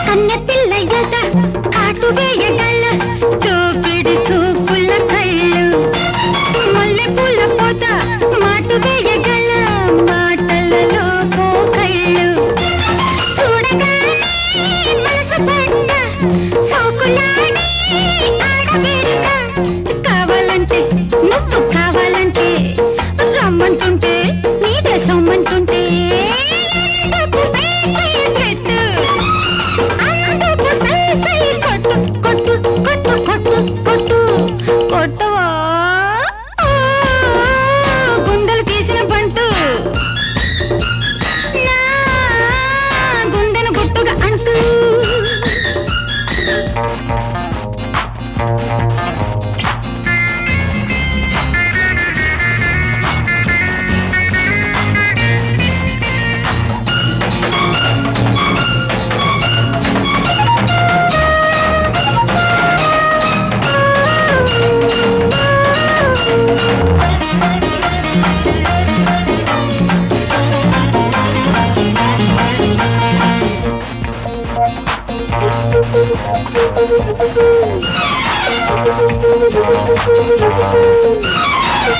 కన్నె పిల్ల ఎద కాటు వేయగల చూపిడి చూపుల కళ్ళు మల్లె పూల పొద మాటు వేయగల మాటలలో పోకళ్ళు చూడగానే మనసు పడ్డ సోకులాడి ఆడబిడ్డ కావాలంటే నువ్వు కావాలంటే రమ్మంటుంటే నీదే సొమ్మంటుంటే కొట్టవా గుండెలు తీసిన పంటు గుండెను గుట్టుగా అంటూ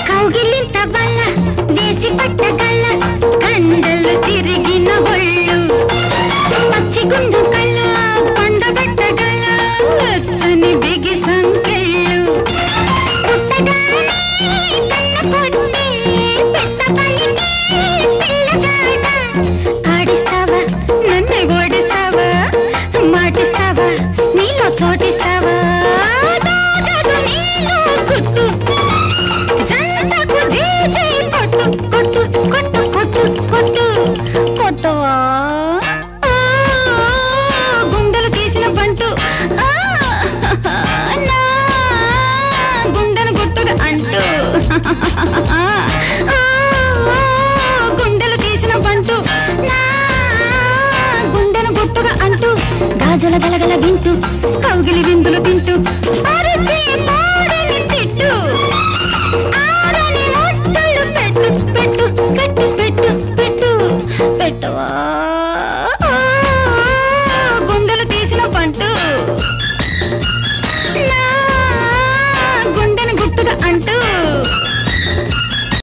కౌగిలింత బల్ల వేసి పట్టగల కండలు తిరిగిన ఒళ్ళు పచ్చి గుండు కళ్ళ పండబెట్టగల వెచ్చని బిగి సంకెళ్ళు పుట్టగానే కన్న కొట్టి పెట్ట పలికి పిల్లగాడ ఆడిస్తావా నన్ను ఓడిస్తావా మాటిస్తావా నీలో చోటిస్తావా కొట్టు జంటకు జీజీ కొట్టు కొట్టు కొట్టు కొట్టు కొట్టు కొట్టవా గుండెలు తీసిన పంటు నా గుండెను గుట్టుగా అంటూ గుండెలు తీసిన పంటు నా గుండెను గుట్టుగా అంటూ గాజుల గలగల వింటూ కౌగిలి విందులు తింటూ అరిచి పాడిని తిట్టు